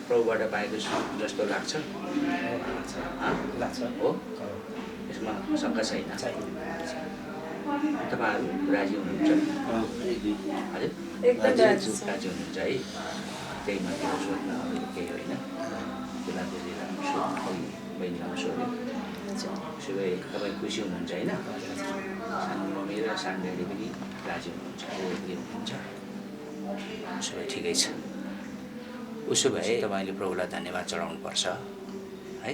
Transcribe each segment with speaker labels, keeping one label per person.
Speaker 1: प्रभुबाट पाएको जस्तो लाग्छ
Speaker 2: लाग्छ
Speaker 1: हो यसमा शङ्का छैन तपाईँहरू राजी हुनुहुन्छ हजुर
Speaker 3: एकदम राजी छौँ।
Speaker 1: राजी हुनुहुन्छ है त्यही माथि सोध्न अरू केही होइन बेलाबेलीलाई बहिनीलाई सोध्यो उसो भए तपाईँ खुसी हुनुहुन्छ होइन सानो मम्मी र सानो ड्याडी पनि राजी हुनुहुन्छ के हुनुहुन्छ उसो भए ठिकै छ उसो भए तपाईँले प्रभुलाई धन्यवाद चढाउनुपर्छ है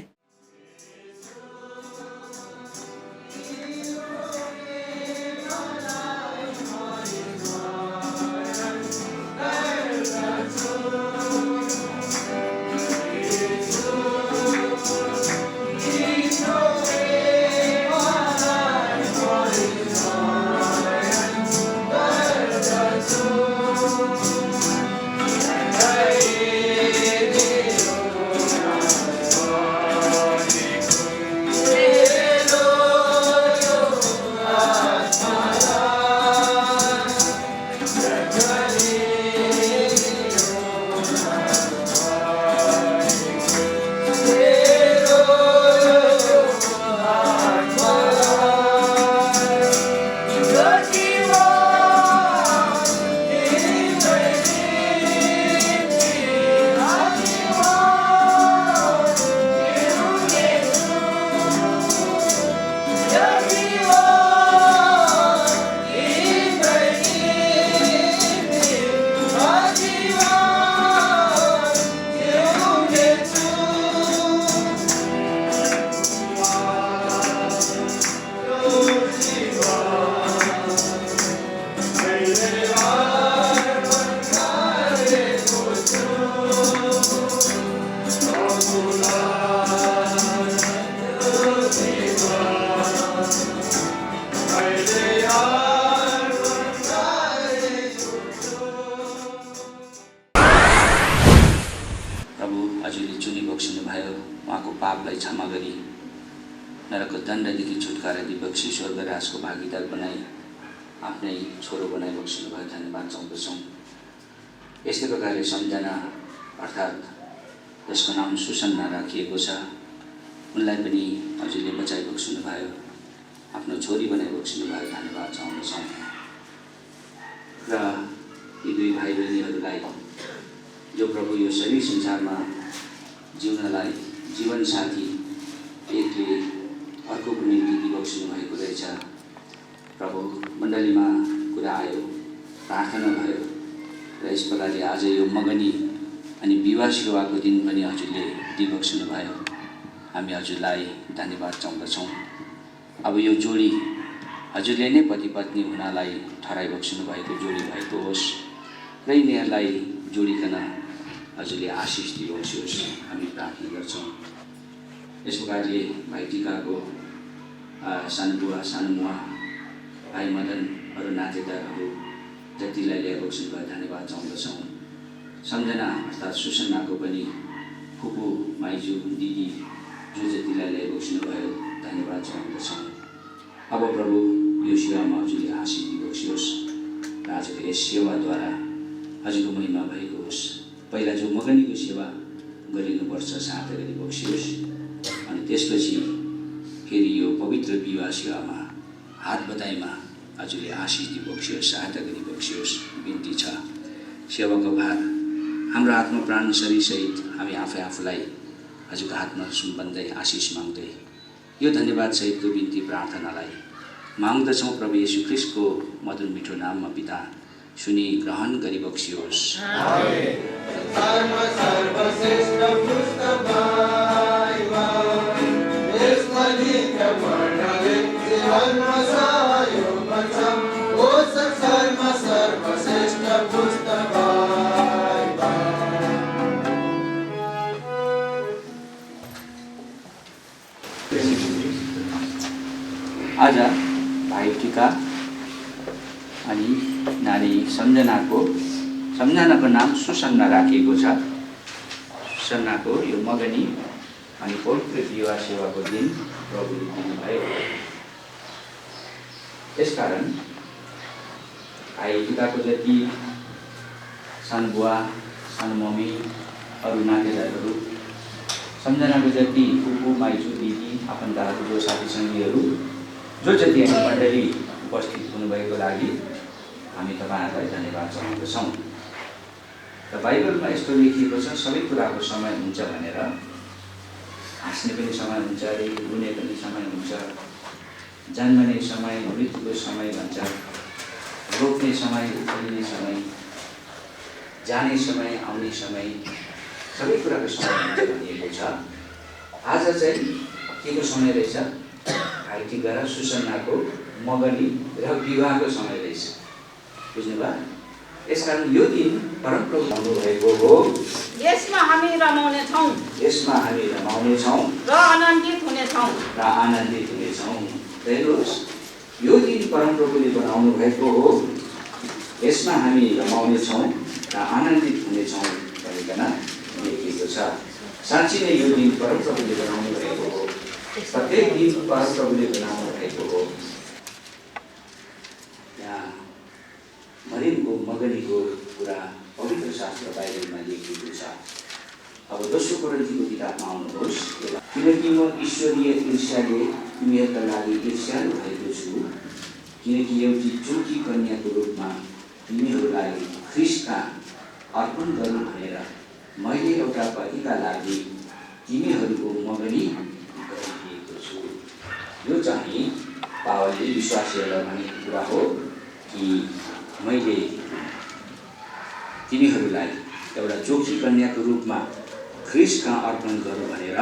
Speaker 1: पापलाई क्षमा गरी नरकको दण्डदेखि छुटकारा दिई बक्सी स्वर्ग राजको भागीदार बनाई आफ्नै छोरो बनाई बक्सिनु भयो धन्यवाद चाहन्छौँ। यस्तै प्रकारले सम्झना अर्थात् जसको नाम सुसन्ना राखिएको छ उनलाई पनि हजुरले बचाइ बक्सिनु भयो आफ्नो छोरी बनाई बक्सिनु भयो धन्यवाद चाहन्छौँ। र यी दुई भाइ बहिनीहरूलाई जो प्रभु यो शरीर संसारमा जिउनलाई जीवन साथी एकले अर्कोको निम्ति दिइबक्सिनु भएको रहेछ। प्रभु मण्डलीमा कुरा आयो, प्रार्थना भयो र यस प्रकारले आज यो मगनी अनि विवाह सेवाको दिन पनि हजुरले दिइबक्सिनु भयो। हामी हजुरलाई धन्यवाद चाहन्छौँ। अब यो जोडी हजुरले नै पति पत्नी हुनलाई ठहराइबक्सिनु भएको जोडी भएको होस् र यिनीहरूलाई जोडिकन हजुरले आशिष दिनुहोस् हामी प्रार्थना गर्छौँ। यस प्रकारले भाइ टिकाको सानो बुवा सानो मुवा भाइ मदन अरू नातेदारहरू जतिलाई ल्याइबक्सिनु भयो धन्यवाद चाहन्छौँ। सम्झना अर्थात् सुसन्नाको पनि फुपू माइजू दिदी जो जतिलाई ल्याइबक्सिनु भयो धन्यवाद चाहन्छौँ। अब प्रभु यो सेवामा हजुरले आशिष दिइबक्सियोस् र आजको यस सेवाद्वारा हजुरको महिमा भएको होस्। पहिला जो मगनीको सेवा गरिनुपर्छ सहायता गरिबक्सियोस् अनि त्यसपछि फेरि यो पवित्र विवाह सेवामा हात बधाईमा हजुरले आशिष दिइबक्सियोस् सहायता गरिबक्सियोस् बिन्ती छ। सेवाको भार हाम्रो आत्मा प्राण शरीरसहित हामी आफूलाई हजुरको हातमा सुम्बन्दै आशिष माग्दै यो धन्यवाद सहितको बिन्ती प्रार्थनालाई माग्दछौँ प्रभु येशू ख्रीष्टको मधुर मिठो नाममा पिता सुनि ग्रहण गरिबक्सियोस्। आज भाइ टिका अनि नानी सम्झनाको नाम सुसन्ना राखिएको छ। सुसन्नाको यो मगनी अनि पवित्र विवाह सेवाको दिन प्रभुले दिनुभयो। त्यसकारण भाइ टिकाको जति सानो बुवा सानो मम्मी अरू नातेदारहरू, सम्झनाको जति फुपू माइजू दिदी आफन्तहरू जो साथी सङ्गीहरू जो जति हामी मण्डली उपस्थित हुनुभएको लागि हामी तपाईँहरूलाई धन्यवाद चढाउँदछौँ। र बाइबलमा यस्तो लेखिएको छ, सबै कुराको समय हुन्छ भनेर। हाँस्ने पनि समय हुन्छ अरे, रुने पनि समय हुन्छ, जन्मने समय, मृत्युको समय भन्छ, रोप्ने समय, उखालिने समय, जाने समय, आउने समय, सबै कुराको समय हुन्छ भनिएको छ। आज चाहिँ के को समय रहेछ? भाइटिका र सुसन्नाको मगनी र विवाहको समय रहेछ। बुझ्नुभयो? यसकारण यो दिन परमप्रभु आउनुभएको हो।
Speaker 2: यसमा हामी रमाउने छौँ,
Speaker 1: यसमा हामी रमाउने छौँ
Speaker 2: र आनन्दित हुनेछौँ,
Speaker 1: र आनन्दित हुनेछौँ। हेर्नुहोस्, यो दिन परमप्रभुले बनाउनु भएको हो, यसमा हामी रमाउने छौँ र आनन्दित हुनेछौँ भनिकन लेखिएको छ। साँच्चै नै यो दिन परमप्रभुले बनाउनु भएको हो। प्रत्येक दिन परमप्रभुले बनाउनु भएको हो। यहाँ मरियमको मगनीको कुरा पवित्र शास्त्र बाइबलमा लेखिएको छ। अब दोस्रो कोरिन्थीको किताबमा आउनुहोस्। किनकि म ईश्वरीय ईर्ष्याले तिमीहरूका लागि ईर्ष्यालु भएको छु, किनकि एउटी चोखी कन्याको रूपमा तिमीहरूलाई ख्रीष्टका अर्पण गरौँ भनेर मैले एउटा पतिका लागि तिमीहरूको मगनी गरिदिएको छु। यो चाहिँ पावलले विश्वासीहरूलाई भनेको कुरा हो कि मैले तिमीहरूलाई एउटा चोखी कन्याको रूपमा ख्रीष्टका अर्पण गरौँ भनेर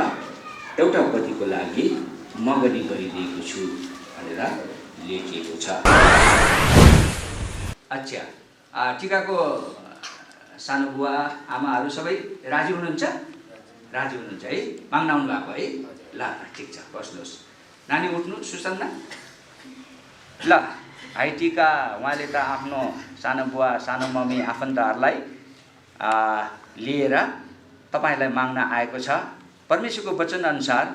Speaker 1: एउटा पतिको लागि मगनी गरिदिएको छु भनेर लेखिएको छ। अच्छा, टिकाको सानो बुवा आमाहरू सबै राजी हुनुहुन्छ? राजी हुनुहुन्छ है? माग्न आउनु भएको है? ल ठिक छ, बस्नुहोस्। नानी उठ्नु, सुसन्ना। ल भाइटिका उहाँले त आफ्नो सानो बुवा सानो मम्मी आफन्तहरूलाई लिएर तपाईँलाई माग्न आएको छ। परमेश्वरको वचनअनुसार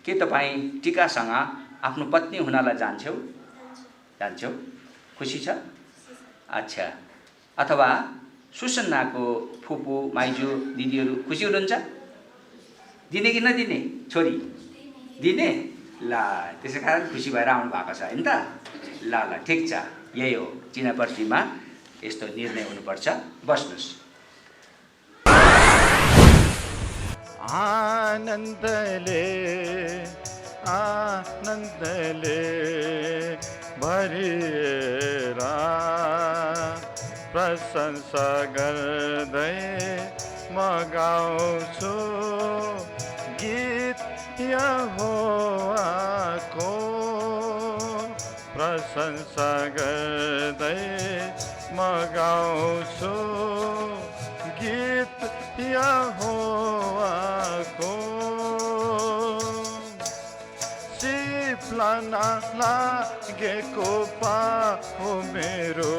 Speaker 1: के तपाईँ टिकासँग आफ्नो पत्नी हुनलाई जान्छौ? खुसी छ? अच्छा, अथवा सुसन्नाको फुपू माइजू दिदीहरू खुसी हुनुहुन्छ? दिने कि नदिने छोरी? दिने? ल त्यसै कारण खुसी भएर आउनु भएको छ होइन त? ल ल ठिक छ, यही हो, चिनापर्सीमा यस्तो निर्णय हुनुपर्छ। बस्नुहोस्।
Speaker 3: आनन्दले भरिएर प्रशंसा गर्दै म गाउँछु गीत यहोवाको, प्रशंसा गर्दै म गाउँछु गीत यहोवाको। सिप्लन लागेको पाउ मेरो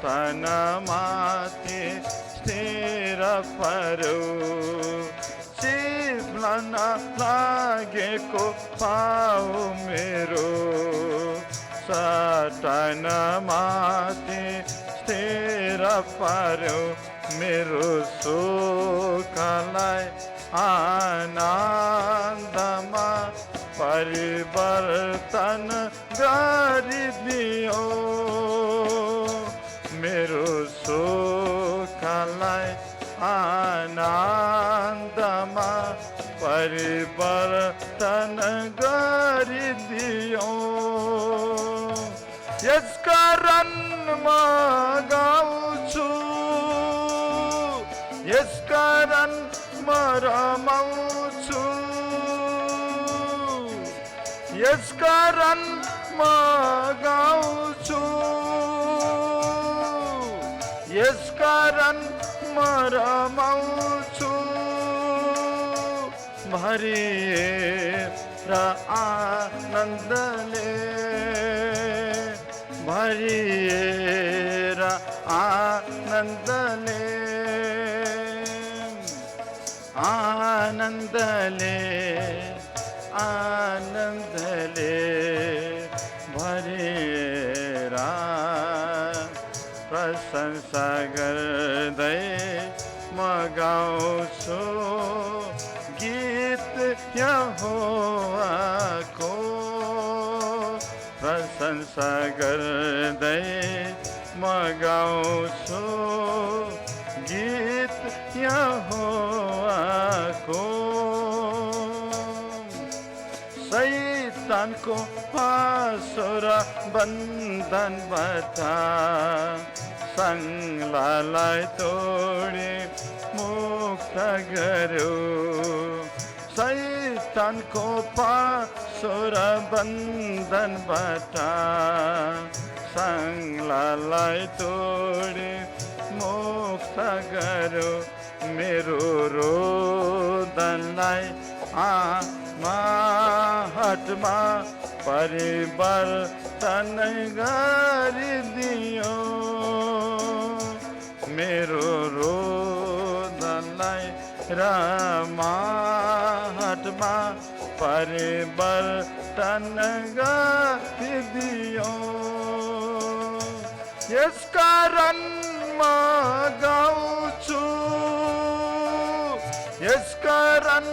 Speaker 3: सतनमाथि स्थिर पर्यो। सिप्लन लागेको पाउ मेरो सतनमाथि स्थिर पर्यो। मेरो सुखलाई आनन्दमा परिवर्तन गरिदियो। मेरो सुखलाई आनन्दमा परिवर्तन गरिदियो। यसकारण म गाउँछु, यसकारण म रमाउँछु, यसकारण म गाउँछु, यसकारण म रमाउँछु। भरिएर आनन्दले, भरिएर आनन्दले, आनन्दले, आनन्दले भरिएर प्रशंसा गर्दै म गाउँछु गीत यहोवाको प्रशंसा गर्दै म गाउँछु गीत यहोवाको शैतानको फाँसो र बन्धनबाट सङ्गलालाई तोडी मुक्त गर्यो शैतानको फाँसो र बन्धनबाट सङ्गलालाई तोडी मुक्त गर्यो मेरो रोदनलाई आहटमा परिवर्तन गरिदियो मेरो रोदनलाई रामाहटमा परिवर्तन गरिदियो यसकारण म गाउँछु यसकारण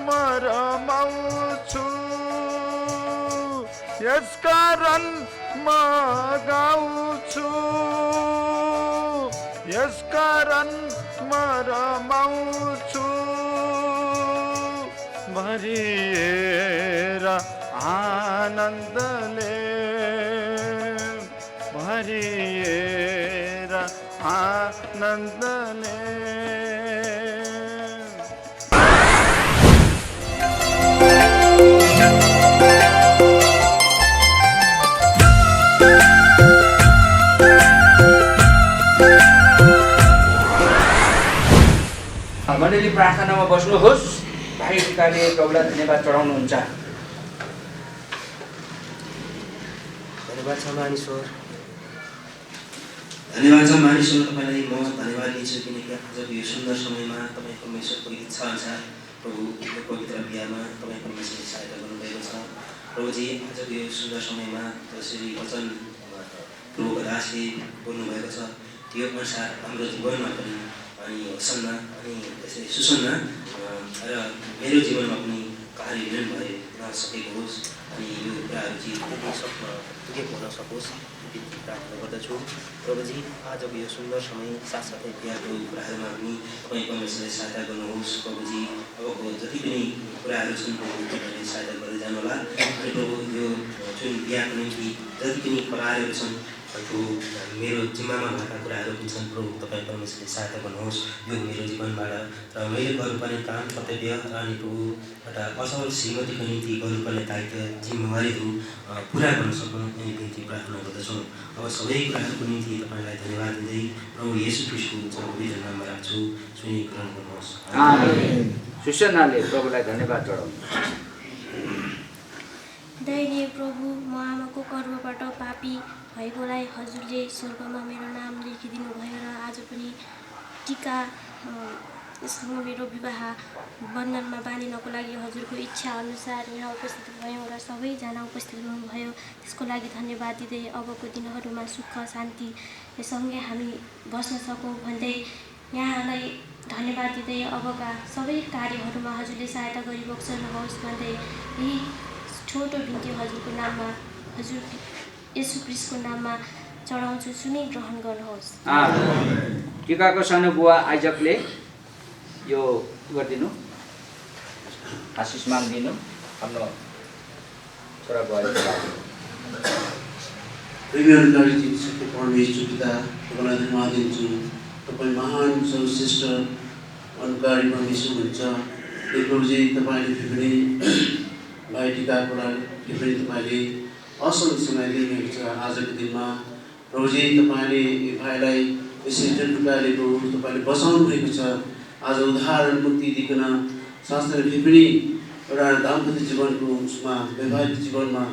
Speaker 3: म रमाउँछु यसकारण म गाउँछु यसकारण म रमाउँछु भरिएर आनन्दले भरिएर आनन्दले
Speaker 1: मण्डली प्रार्थनामा बस्नुहोस्। भाइ टिकाले प्रभुलाई धन्यवाद चढाउनुहुन्छ।
Speaker 4: धन्यवाद छ मानिसवर तपाईँलाई म धन्यवाद दिन्छु किनकि आजको यो सुन्दर समयमा तपाईँ परमेश्वरको इच्छा अनुसार प्रभुको पवित्र बिहामा तपाईँ परमेश्वरले सहायता गर्नुभएको छ। प्रभुजी आजको यो सुन्दर समयमा जसरी वचन प्रभुको दासले बोल्नुभएको छ त्यो अनुसार हाम्रो जीवनमा पनि अनि होसन्न अनि त्यसरी सुसन्न र मेरो जीवनमा पनि कार्यान्वयन भए नसकेको होस् अनि यो कुराहरू पुगेको हुन सकोस् प्रार्थना गर्दछु। प्रभुजी आजको यो सुन्दर समय साथसाथै बिहाको कुराहरूमा पनि तपाईँ परमेश्वरले सहायता गर्नुहोस्। प्रभुजी अबको जति पनि कुराहरू छन् तपाईँले सहायता गर्दै जानुहोला। अनि प्रभु यो जुन बिहाको निम्ति जति पनि कलाहरू छन् मेरो जिम्मामा भएका कुराहरू पनि छन् प्रभु तपाईँ परमेश्वरले सहायता गर्नुहोस्। यो मेरो जीवनबाट र मैले गर्नुपर्ने काम कर्तव्य र अनि प्रभु एउटा असल श्रीमतीको निम्ति गर्नुपर्ने दायित्व जिम्मेवारीहरू पुरा गर्न सक्नु अनि बिन्ती प्रार्थना गर्दछौँ। अब सबै कुराहरूको निम्ति तपाईँलाई धन्यवाद दिँदै प्रभु येशू ख्रीष्टको पवित्र नाममा राख्छु। सुनि ग्रहण गर्नुहोस्।
Speaker 1: सुसनाले प्रभुलाई धन्यवाद चढाउनु।
Speaker 5: दैनीय प्रभु म आमाको गर्भबाट पापी भएकोलाई हजुरले स्वर्गमा मेरो नाम लेखिदिनु भयो र आज पनि टिका सँग मेरो विवाह बन्धनमा बाँधिनको लागि हजुरको इच्छा अनुसार यहाँ उपस्थित भयौँ र सबैजना उपस्थित हुनुभयो। त्यसको लागि धन्यवाद दिँदै अबको दिनहरूमा सुख शान्ति सँगै हामी बस्न सकौँ भन्दै यहाँलाई धन्यवाद दिँदै अबका सबै कार्यहरूमा हजुरले सहायता गरिबक्सनुहोस् भन्दै यही छोटो बिन्ती हजुरको नाममा हजुर येशू ख्रीष्टको नाममा चढाउँछु। सुनि ग्रहण गर्नुहोस्।
Speaker 1: टिकाको सानो बुवा आइजकले यो गरिदिनु आशिष मागिदिनु हाम्रो छोरा बुहारी
Speaker 6: परमेश्वर पिता तपाईँलाई धन्यवाद दिन्छु। तपाईँ महान सर्वश्रेष्ठ अनुकारी परमेश्वर हुनुहुन्छ। प्रभुजी तपाईँले फेरि भाइ टिकाको लागि फेरि तपाईँले असल समय दिनुभएको छ। आजको दिनमा प्रभुजी तपाईँले भाइलाई यसरी जुन प्रकारले प्रभु तपाईँले बचाउनु भएको छ। आज उदाहरण मुक्ति दिइकन शास्त्रले फेरि एउटा दाम्पत्य जीवनको उसमा वैवाहिक जीवनमा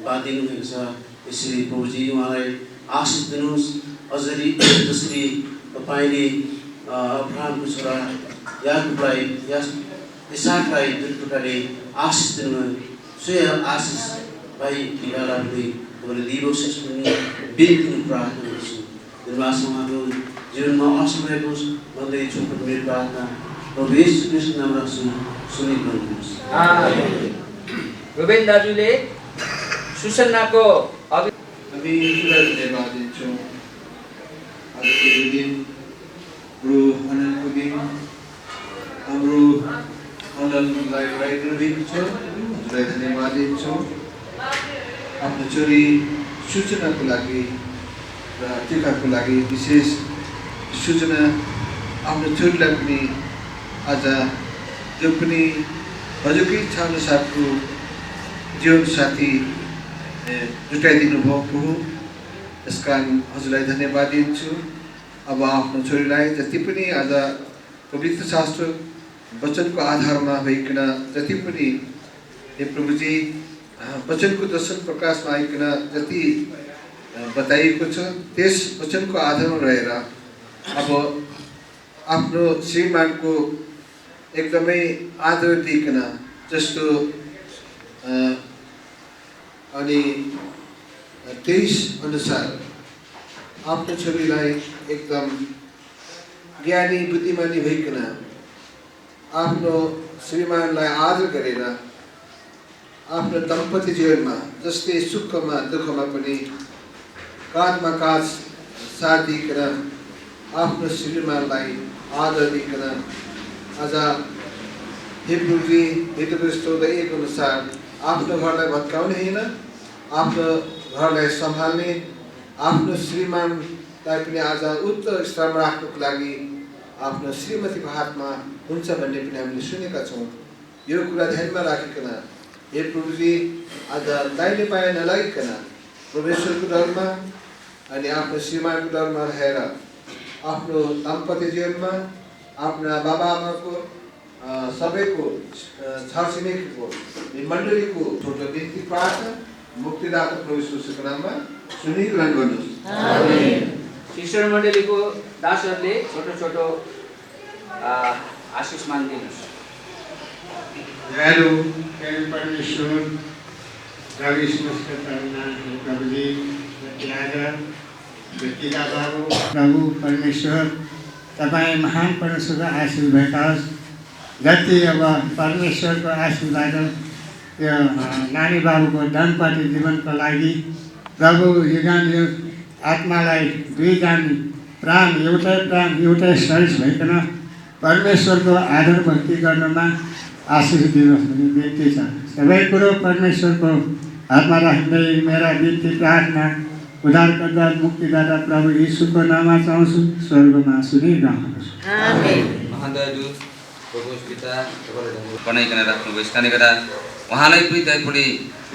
Speaker 6: बाँधिनु भएको छ। यसरी प्रभुजी उहाँलाई आशिष दिनुहोस्। अझै जसरी तपाईँले अब्राहमको छोरा याकुबलाई इसाकलाई जुन प्रकारले आशिष दिनुभयो स्वयं आशिष भाइ टिकालाई पनि तपाईँले दिनुहोस् भन्ने बिन्ती प्रार्थना गर्छु। उहाँको जीवनमा असफल होस् भन्दै छोटो मेरो प्रार्थना प्रभु येशू ख्रीष्टको नाम राख्छु सुनिदिनुहोस्।
Speaker 1: रुबेन दाजुले सुसन्नाको
Speaker 7: हामी ईश्वरलाई धन्यवाद दिन्छौँ। आजको यो दिन हाम्रो आनन्दको दिन, हाम्रो आनन्दलाई बढाइदिनु भएको छ। हजुरलाई धन्यवाद दिन्छौँ आफ्नो छोरी सूचनाको लागि र टिकाको लागि। विशेष सूचना आफ्नो छोरीलाई पनि आज जो पनि हजुरकै इच्छा अनुसारको जीवनसाथी जुटाइदिनु भएको हो, यस कारण हजुरलाई धन्यवाद दिन्छु। अब आफ्नो छोरीलाई जति पनि आज पवित्र शास्त्र वचनको आधारमा भइकन जति पनि हे प्रभुजी वचनको दर्शन प्रकाशमा आइकन जति बताइएको छ, त्यस वचनको आधारमा रहेर अब आफ्नो श्रीमानको एकदमै आदर दिइकन जस्तो अनि 23 अनुसार आफ्नो छोरीलाई एकदम ज्ञानी बुद्धिमानी भइकन आफ्नो श्रीमानलाई आदर गरेर आफ्नो दाम्पत्य जीवनमा जस्तै सुखमा दुःखमा पनि काँधमा काँध साथ दिइकन आफ्नो श्रीमानलाई आदर दिइकन आज हे प्रभुजी हितग्रस्त 1 अनुसार आफ्नो घरलाई भत्काउने होइन, आफ्नो घरलाई सम्हाल्ने, आफ्नो श्रीमानलाई पनि आज उच्च स्तरमा राख्नुको लागि आफ्नो श्रीमतीको हातमा हुन्छ भन्ने पनि हामीले सुनेका छौँ। यो कुरा ध्यानमा राखिकन हे प्रभुजी आज दाहिने बायाँ नलागिकन परमेश्वरको डरमा अनि आफ्नो श्रीमानको डरमा रहेर आफ्नो दाम्पत्य जीवनमा आफ्ना बाबाआमाको सबैको छरछिमेकीको मण्डलीको छोटो बिन्ती प्रार्थना मुक्तिदाता प्रभु येशूको नाममा सुनिग्रहण गर्नुहोस्।
Speaker 1: आमेन। शिष्य मण्डलीको दासहरूले छोटो छोटो आशीष माग्दिनुहोस्।
Speaker 8: दयालु परमेश्वर प्रभु प्रभुजी प्रभु परमेश्वर तपाईँ महान परमेश्वरको आशीष भएका होस्। जति अब परमेश्वरको आशीर्वाद यो नानी बाबुको दाम्पत्य जीवनको लागि प्रभु यो आत्मालाई दुईजना प्राण एउटै शरीर भइकन परमेश्वरको आदर भक्ति गर्नमा आशीष दिनुहोस् भन्ने बिन्ती छ। सबै कुरो परमेश्वरको हातमा राख्दै मेरा बिन्ती प्रार्थना उद्धारकर्ता मुक्तिदाता प्रभु येशूको नाममा चाहन्छु, स्वर्गमा सुनिरहनुहोस्।
Speaker 1: आमेन। महादयालु प्रभु पिता बनाइकन राख्नुभयो, यस कारणले गर्दा उहाँलाई पनि दयापूर्वकले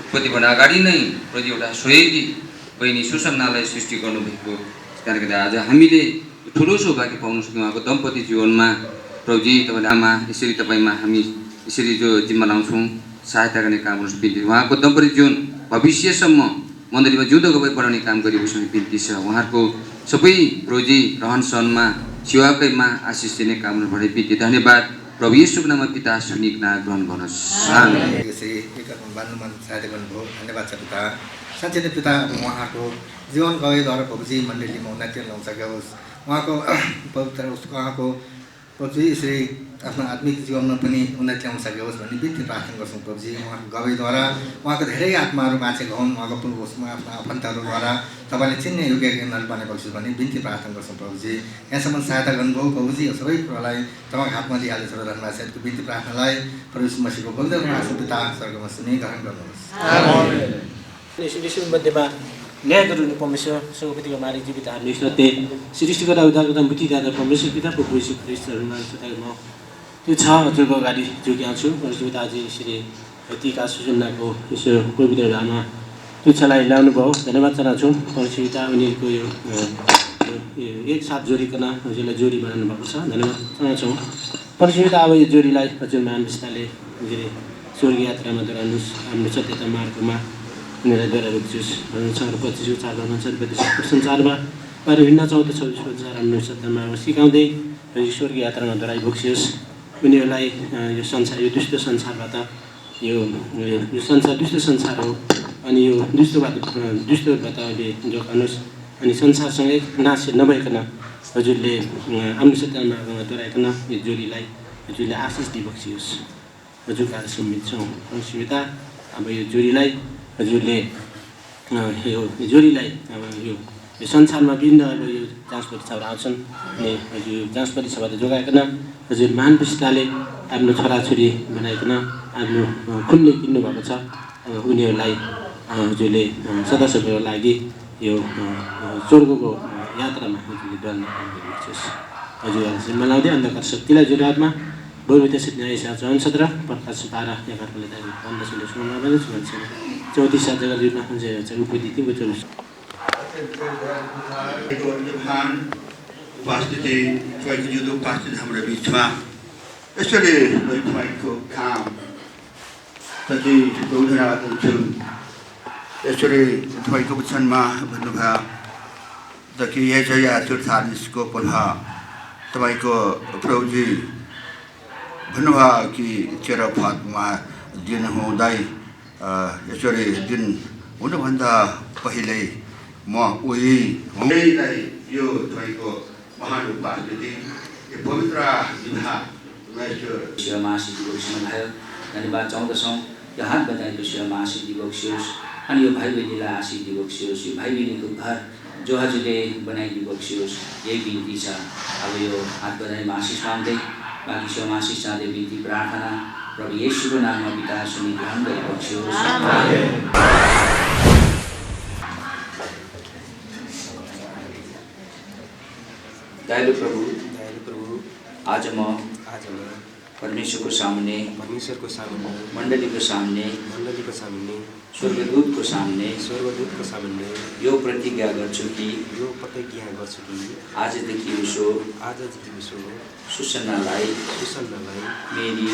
Speaker 1: उत्पत्तिभन्दा अगाडि नै प्रति एउटा स्वयगी बहिनी सुसन्नालाई सृष्टि गर्नुभएको। यस कारणले गर्दा आज हामीले ठुलो सौभाग्य पाउन सक्यौँ उहाँको दाम्पत्य जीवनमा। प्रभुजी तपाईँले आमा यसरी तपाईँमा हामी यसरी जो जिम्मा लाउँछौँ, सहायता गर्ने काम गर्नुहोस् बिन्ती। उहाँको दाम्पत्य जीवन भविष्यसम्म मण्डलीमा जिउँदो गए बढाउने काम गरिबस्ने बिन्ती छ। उहाँहरूको सबै प्रभुजी रहन सहनमा सेवाकैमा आशिष दिने काम गर्नु बिन्ती। धन्यवाद प्रभु येशूको नाममा पिता सुनिकन ग्रहण गर्नुहोस्। आमेन।
Speaker 9: यसरी बाँध्नुमा सहायता गर्नुभयो, धन्यवाद छ पिता। साँच्चै नै पिता उहाँको जीवन गएद्वारा प्रभुजी मण्डलीमा उन्नति ल्याउन सकोस्। उहाँको पवित्र उहाँको प्रभुजी यसरी आफ्नो आत्मिक जीवनमा पनि उन्नति ल्याउन सकोस् भन्ने बिन्ती प्रार्थना गर्छौँ प्रभुजी। उहाँको गवाईद्वारा उहाँको धेरै आत्माहरू बाँचेका हुन्, उहाँको पूर्वजमा आफ्ना आफन्तहरूद्वारा तपाईँले चिन्ने योग्य ज्ञानहरू बनेको भन्ने बिन्ती प्रार्थना गर्छौँ प्रभुजी। यहाँसम्म सहायता गर्नुभयो प्रभुजी, सबै कुरालाई तपाईँको हातमा दिइहाल्छ र धन्यवाद छ। बिन्ती प्रार्थनालाई प्रभु यीशु मसीहको पवित्र नाममा पिता स्वर्गमा सुनिग्रहण गर्नुहोस्।
Speaker 10: मध्येमा न्याय गर्नु परमेश्वर सर्वपतिको मालिक जीवित हार्नु सत्य सृष्टिकर्ता उद्धारकर्ता मुक्तिदाता परमेश्वर पिता प्रभु येशू ख्रीष्टहरूमा म त्यो छ हजुरको अगाडि झुक्याउँछु। परमेश्वर पिता अझै यसरी टीका सुजनाको यसो पवित्र नाममा तुच्छलाई ल्याउनु भयो, धन्यवाद चढाउँछु। परमेश्वर पिता उनीहरूको यो एकसाथ जोडिकन हजुरलाई जोडी बनाउनु भएको छ, धन्यवाद चढाउँछौँ। परमेश्वर पिता अब यो जोडीलाई हजुर महान विस्तारले हजुरले स्वर्गीय यात्रामा दोहोऱ्याउनुहोस्, हाम्रो सत्यता मार्गमा उनीहरूलाई दोहोऱ्याउनुहोस्। 25 संसारमा बाहिर हिँड्न 14-26 संसार हाम्रो सत्यमा सिकाउँदै स्वर्गीय यात्रामा दोहोऱ्याइबक्सियोस्। उनीहरूलाई यो संसार, यो दुष्ट संसारबाट यो संसार दुष्ट संसार हो अनि यो दुष्टबाट अहिले जोगाउनुहोस्। अनि संसारसँगै नाश नभइकन हजुरले आफ्नो सत्तामा डोराइकन यो जोडीलाई हजुरले आशिष दिइबक्सियोस्। हजुरका सुमिन्छौँ सुमिता अब यो जोडीलाई हजुरले यो जोडीलाई अब यो संसारमा विभिन्न अब यो जाँच परीक्षाहरू आउँछन् अनि हजुर जाँच परीक्षाबाट जोगाइकन हजुर महान विशेषताले आफ्नो छोराछोरी बनाइकन आफ्नो खुनले किन्नुभएको छ। उनीहरूलाई हजुरले सदा सबैको लागि यो स्वर्गको यात्रामा हजुरले डल्न गर्नुहोस्। हजुरहरूलाई मनाउँदै अन्धकार शक्तिलाई जुरातमा बहुविध सिद्ध ऐसा 64 प्रकाश 12 11 ले 15 सुन्नु नभन्छ भन्छ 34 सात जग्गा जुट्न हुन्छ उपस्थिति बुझ्नुहोस्।
Speaker 11: महान उपस्थिति युद्ध उपस्थित हाम्रो बिचमा यसरी तपाईँको काम कति धन्यवाद दिन्छु। यसरी तपाईँको वचनमा भन्नुभयो कि यही तीर्थानिसको पुनः तपाईँको प्रभुजी भन्नुभयो कि तेरो फातमा दिन हुँदै यसरी दिन हुनुभन्दा पहिल्यै म उही हुँदैलाई यो तपाईँको महान उपस्थिति पवित्र
Speaker 1: सेवामा आशिष दिवक्सिनुभयो। धन्यवाद चाहँदछौँ यो हात बजाएको सेवामा आशिष दिवक्सियोस् अनि यो भाइ बहिनीलाई आशिष दिवक्सियोस्। यो भाइ बहिनीको घर जो हजुरले बनाइदिबक्सियोस् यही बिन्ती छ। अब यो हात बजाइमा आशिष माग्दै बाँकी सेवामा आशिष चाहँदै बिन्ती प्रार्थना प्रभु येशूको नाममा पिता सुनि ग्रहण गरिबक्सियोस्। दयालु प्रभु आज म परमेश्वरको सामने मण्डलीको सामने स्वर्गदूतको सामने यो प्रतिज्ञा गर्छु कि आजदेखि उसो सुसन्नालाई मेरी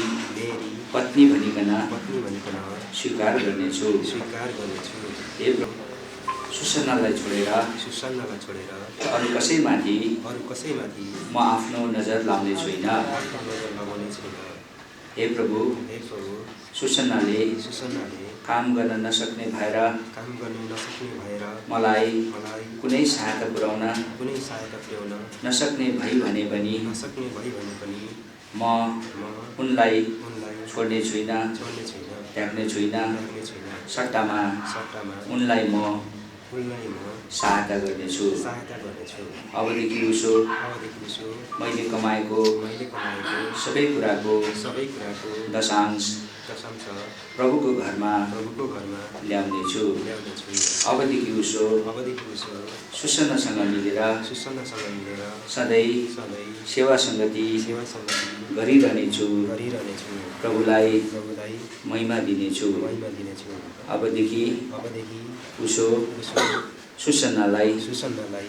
Speaker 1: पत्नी भनिकन स्वीकार गर्नेछु। सुसन्नालाई छोडेर अरू कसैमाथि म आफ्नो नजर लाउने छुइनँ। हे प्रभु सुसन्नाले काम गर्न नसक्ने भएर मलाई कुनै सहायता पुर्याउन नसक्ने भई भने पनि म उनलाई छोड्ने छुइनँ, त्याग्ने छुइनँ। सट्टामा उनलाई म सहायता गर्नेछु। अबदेखि उसो मैले कमाएको सबै कुराको दशांश प्रभुको घरमा ल्याउनेछु। अबदेखि उसो सुसन्नसँग मिलेर सधैँ सेवा सङ्गति गरिरहनेछु। प्रभुलाई महिमा दिनेछु। अबदेखि उसो सुसन्नालाई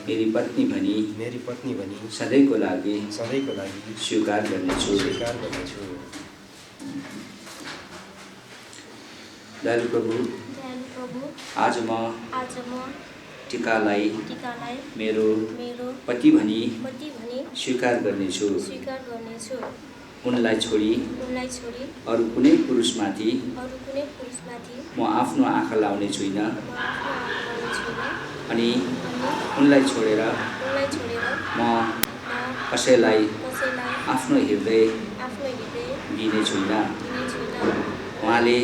Speaker 1: मेरी पत्नी भनी सधैँको लागि स्वीकार गर्नेछु। दयालु प्रभु आज म टीकालाई मेरो पति भनी स्वीकार गर्नेछु। उनलाई छोडी अरू कुनै पुरुषमाथि म आफ्नो आँखा लाउने छुइनँ अनि उनलाई छोडेर म कसैलाई आफ्नो हृदय दिने छुइनँ। उहाँले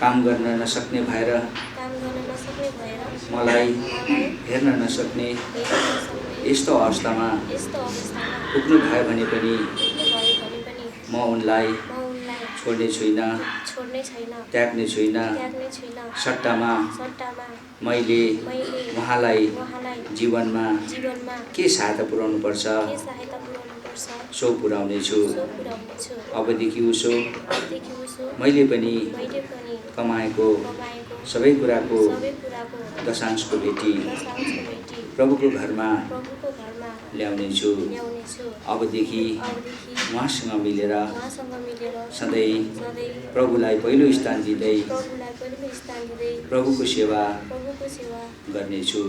Speaker 1: काम गर्न नसक्ने भएर मलाई हेर्न नसक्ने यस्तो अवस्थामा पुग्नु भयो भने पनि म उनलाई छोड्ने छुइनँ, त्याग्ने छुइनँ। सट्टामा मैले उहाँलाई जीवनमा के सहायता पुर्याउनु पर्छ सो पुर्याउनेछु। अबदेखि उसो मैले पनि कमाएको सबै कुराको दशांशको भेटी प्रभुको घरमा ल्याउनेछु। अबदेखि उहाँसँग मिलेर सधैँ प्रभुलाई पहिलो स्थान दिँदै प्रभुको सेवा गर्नेछु।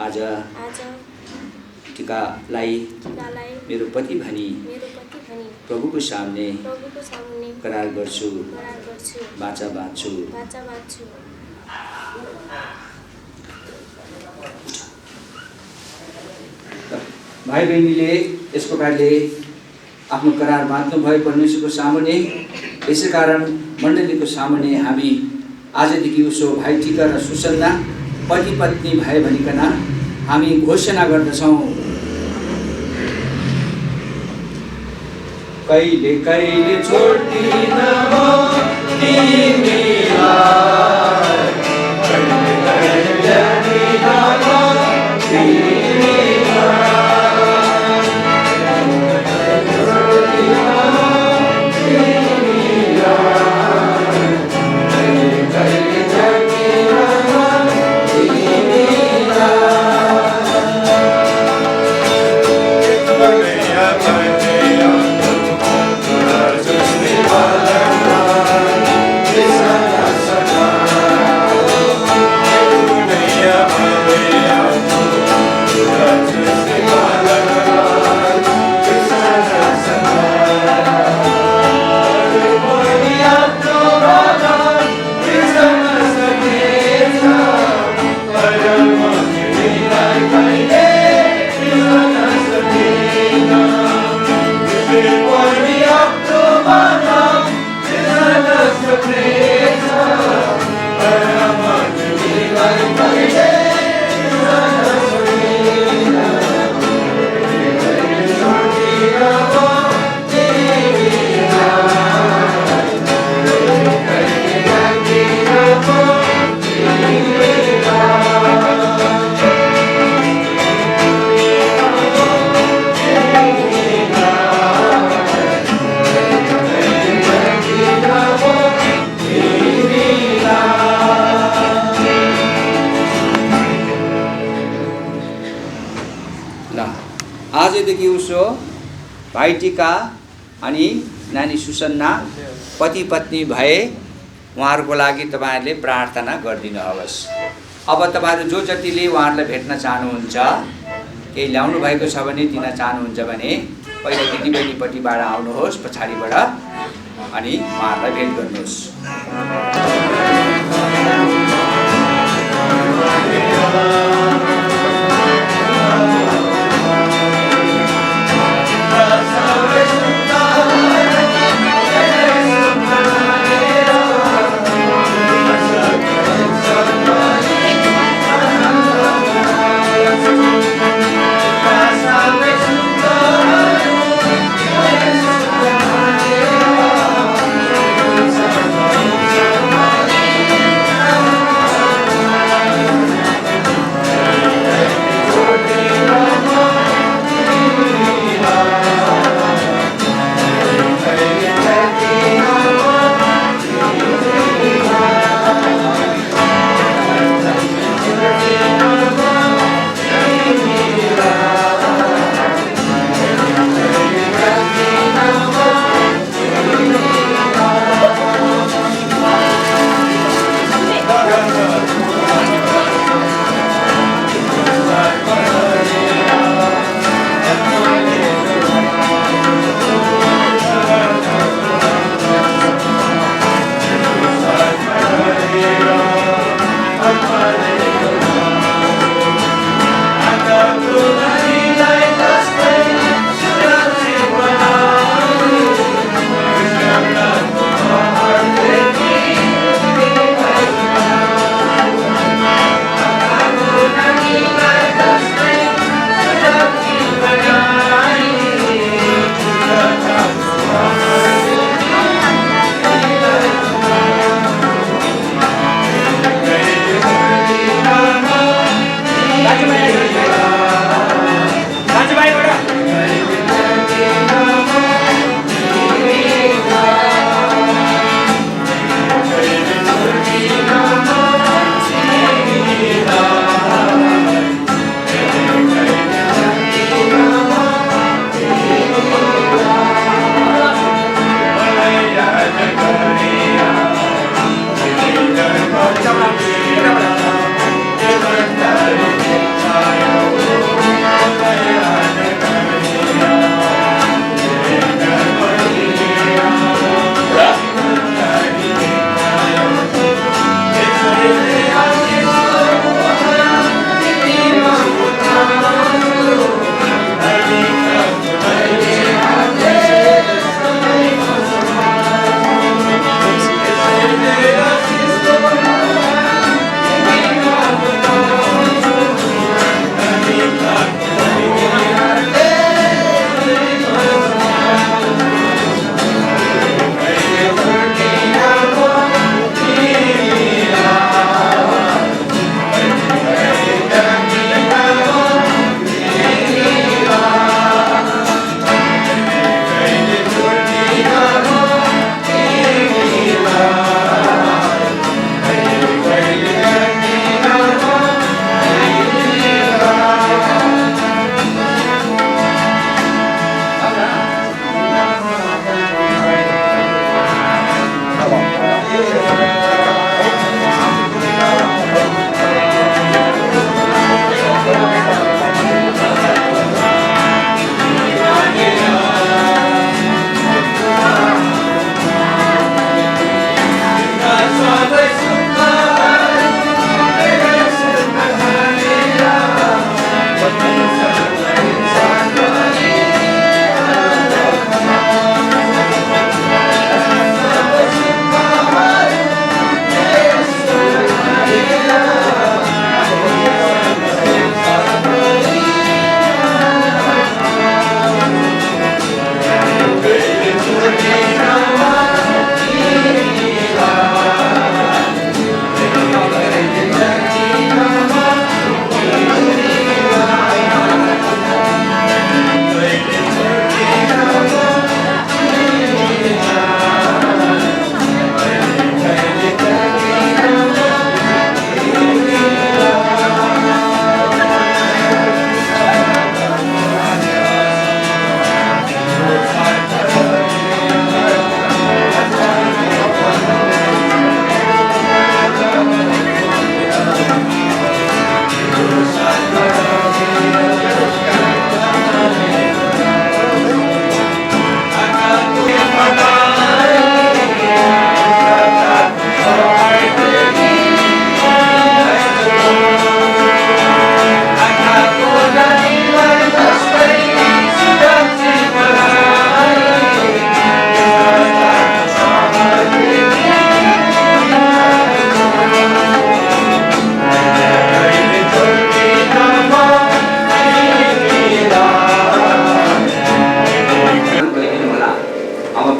Speaker 1: आज टीकालाई मेरो पति भनी प्रभुको सामने करार गर्छु, बाचा बाँध्छु। भाइ बहिनीले यस प्रकारले आफ्नो करार बाँध्नुभयो परमेश्वरको सामुने। यसै कारण मण्डलीको सामुने हामी आजदेखि उसो भाइ टिका र सुसन्ना पति पत्नी भाइ भनिकन हामी घोषणा गर्दछौँ। कहिले कहिले छोड्दिन म तिमीलाई, कहिले कहिले जान्दिन म तिमीलाई, आजदेखि उसो भाइ टिका अनि नानी सुसन्ना पति पत्नी भए उहाँहरूको लागि तपाईँहरूले प्रार्थना गरिदिनुहोस्। अब तपाईँहरू जो जतिले उहाँहरूलाई भेट्न चाहनुहुन्छ, केही ल्याउनु भएको छ भने दिन चाहनुहुन्छ भने पहिला दिदीबहिनीपट्टिबाट आउनुहोस्, पछाडिबाट अनि उहाँहरूलाई भेट गर्नुहोस्।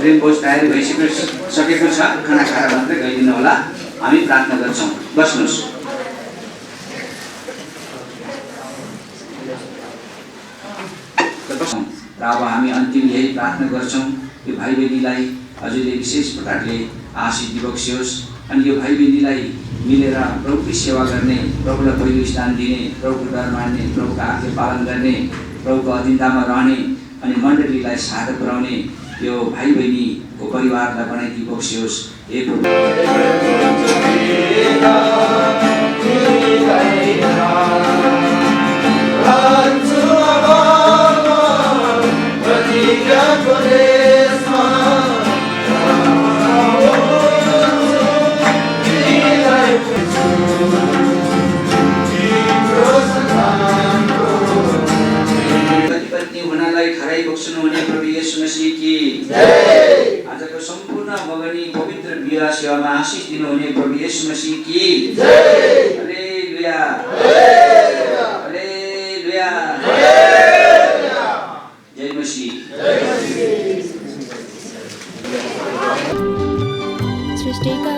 Speaker 1: ब्रेकफास्ट तयारी भइसकेको छ, खाना खाएर मात्रै गइदिनु होला। हामी प्रार्थना गर्छौँ। बस्नुहोस्। र अब हामी अन्तिम यही प्रार्थना गर्छौँ, यो भाइ बहिनीलाई हजुरले विशेष प्रकारले आशिष दिबक्सियोस् अनि यो भाइ बहिनीलाई मिलेर प्रभुकी सेवा गर्ने, प्रभुलाई पहिलो स्थान दिने, प्रभुको डर मान्ने, प्रभुको आज्ञा पालन गर्ने, प्रभुको अधीनतामा रहने अनि मण्डलीलाई सहायता पुर्याउने यो भाइ बहिनीको परिवारलाई बनाइदिबक्सियोस्। हे प्रभु खराई बक्सनु हुने प्रभु येशू मसीह की जय। आजको सम्पूर्ण मगनी पवित्र विवाह सेवामा आशिष दिनुहुने प्रभु येशू मसीह की जय। हालेलुया हालेलुया जय मसीह।
Speaker 5: सृष्टिका